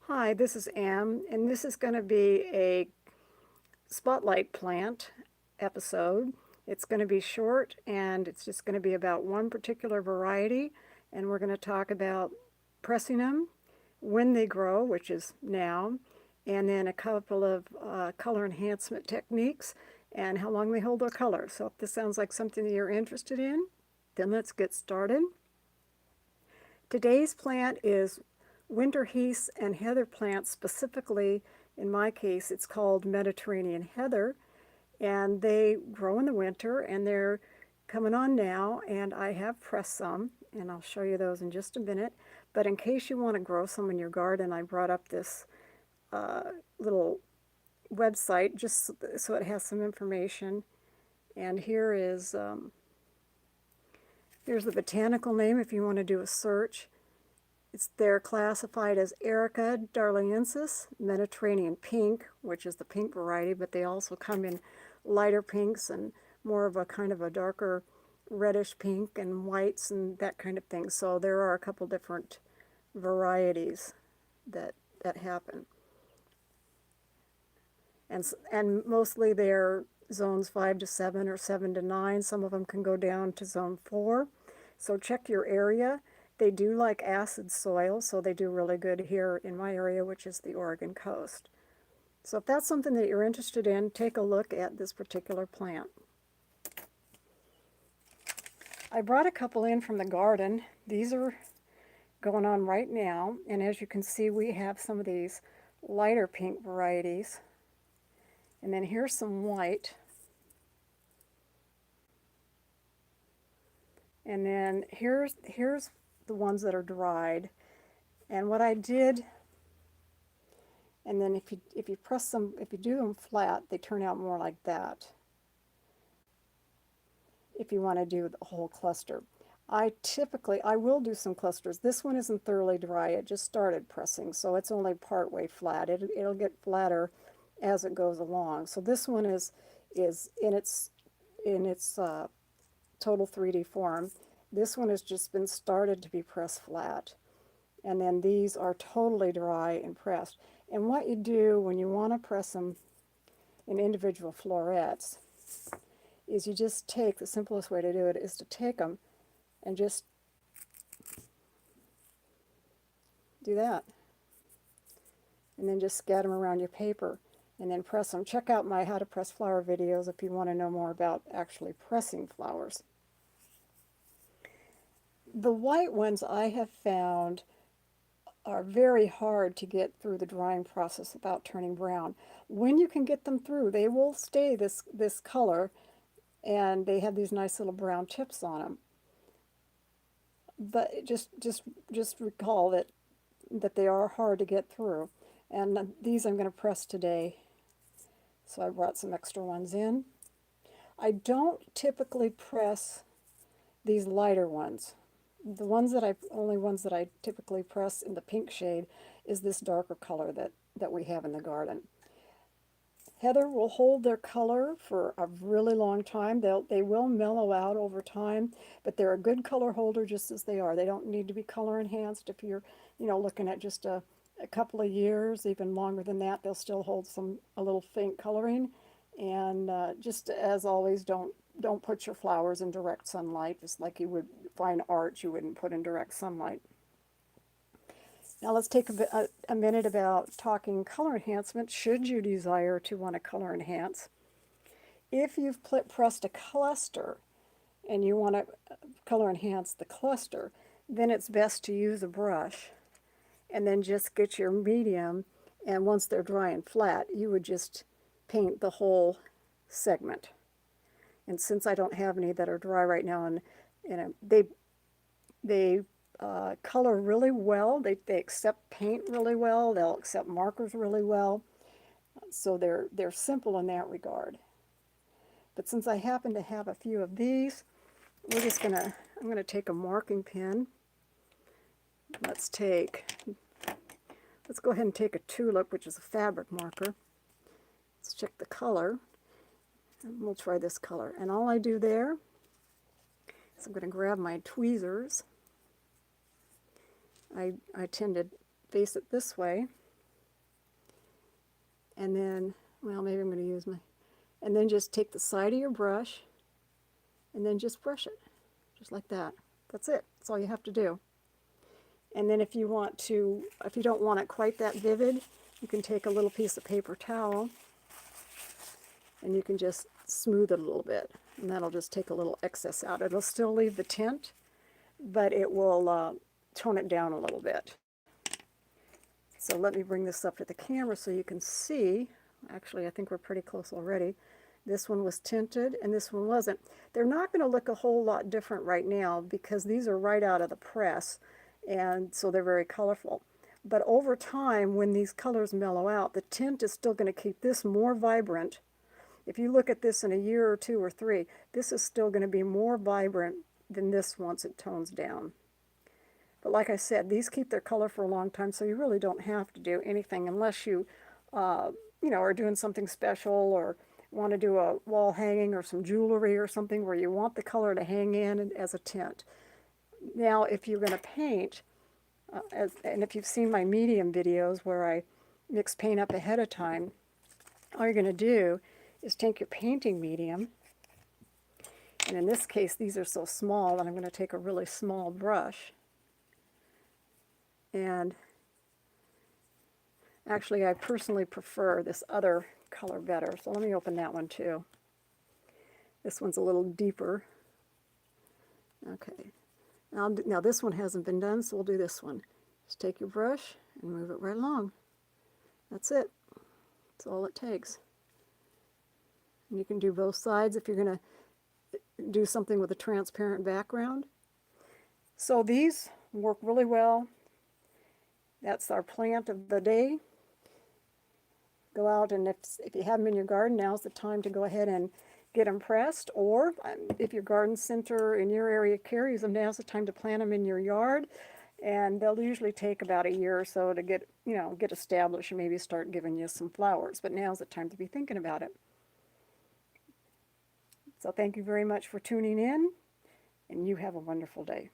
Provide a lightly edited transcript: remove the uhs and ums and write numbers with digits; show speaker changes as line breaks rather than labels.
Hi, this is Ann, and this is going to be a spotlight plant episode. It's going to be short and it's just going to be about one particular variety, and we're going to talk about pressing them, when they grow, which is now, and then a couple of color enhancement techniques and how long they hold their color. So if this sounds like something that you're interested in, then let's get started. Today's plant is winter heaths and heather plants. Specifically, in my case, it's called Mediterranean heather, and they grow in the winter, and they're coming on now, and I have pressed some, and I'll show you those in just a minute. But in case you want to grow some in your garden, I brought up this little website just so it has some information. And here's the botanical name if you want to do a search. They're classified as Erica darliensis, Mediterranean pink, which is the pink variety, but they also come in lighter pinks and more of a kind of a darker reddish pink and whites and that kind of thing. So there are a couple different varieties that happen. And mostly they're zones 5 to 7 or 7 to 9. Some of them can go down to zone 4. So check your area. They do like acid soil, so they do really good here in my area, which is the Oregon coast. So if that's something that you're interested in, take a look at this particular plant. I brought a couple in from the garden. These are going on right now, and as you can see, we have some of these lighter pink varieties. And then here's some white. And then here's the ones that are dried. And what I did, and then if you press them, if you do them flat, they turn out more like that. If you want to do the whole cluster, I will do some clusters. This one isn't thoroughly dry. It just started pressing, so it's only part way flat. It'll get flatter as it goes along. So this one is in its total 3D form. This one has just been started to be pressed flat. And then these are totally dry and pressed. And what you do when you want to press them in individual florets is you just take, the simplest way to do it is to take them and just do that. And then just scatter them around your paper and then press them. Check out my how to press flower videos if you want to know more about actually pressing flowers. The white ones I have found are very hard to get through the drying process without turning brown. When you can get them through, they will stay this color, and they have these nice little brown tips on them. But just recall that they are hard to get through. And these I'm going to press today, so I brought some extra ones in. I don't typically press these lighter ones. The only ones that I typically press in the pink shade is this darker color that we have in the garden. Heather will hold their color for a really long time. They will mellow out over time, but they're a good color holder just as they are. They don't need to be color enhanced. If you're, looking at just a couple of years, even longer than that, they'll still hold a little faint coloring. And just as always, don't put your flowers in direct sunlight, just like you would fine art you wouldn't put in direct sunlight. Now let's take a minute about talking color enhancement should you desire to want to color enhance. If you've pressed a cluster and you want to color enhance the cluster, then it's best to use a brush and then just get your medium, and once they're dry and flat, you would just paint the whole segment. And since I don't have any that are dry right now, and they color really well. They accept paint really well. They'll accept markers really well. So they're simple in that regard. But since I happen to have a few of these, I'm gonna take a marking pen. Let's go ahead and take a tulip, which is a fabric marker. Let's check the color. And we'll try this color. And all I do there is I'm going to grab my tweezers. I tend to face it this way, and then, well, maybe I'm going to use my, and then just take the side of your brush and then just brush it, just like that. That's it. That's all you have to do. And then if you want to, if you don't want it quite that vivid, you can take a little piece of paper towel and you can just smooth it a little bit, and that'll just take a little excess out. It'll still leave the tint, but it will tone it down a little bit. So let me bring this up to the camera so you can see. Actually, I think we're pretty close already. This one was tinted and this one wasn't. They're not going to look a whole lot different right now because these are right out of the press, and so they're very colorful. But over time, when these colors mellow out, the tint is still going to keep this more vibrant. If you look at this in a year or 2 or 3, this is still going to be more vibrant than this once it tones down. But like I said, these keep their color for a long time, so you really don't have to do anything unless you, are doing something special or want to do a wall hanging or some jewelry or something where you want the color to hang in as a tint. Now, if you're going to paint, and if you've seen my medium videos where I mix paint up ahead of time, all you're going to do is take your painting medium, and in this case these are so small that I'm going to take a really small brush, and actually I personally prefer this other color better, so let me open that one too. This one's a little deeper. Okay, now this one hasn't been done, so we'll do this one. Just take your brush and move it right along. That's it. That's all it takes. And you can do both sides if you're going to do something with a transparent background. So these work really well. That's our plant of the day. Go out, and if you have them in your garden, now's the time to go ahead and get them pressed. Or if your garden center in your area carries them, now's the time to plant them in your yard. And they'll usually take about a year or so to get established and maybe start giving you some flowers. But now's the time to be thinking about it. So thank you very much for tuning in, and you have a wonderful day.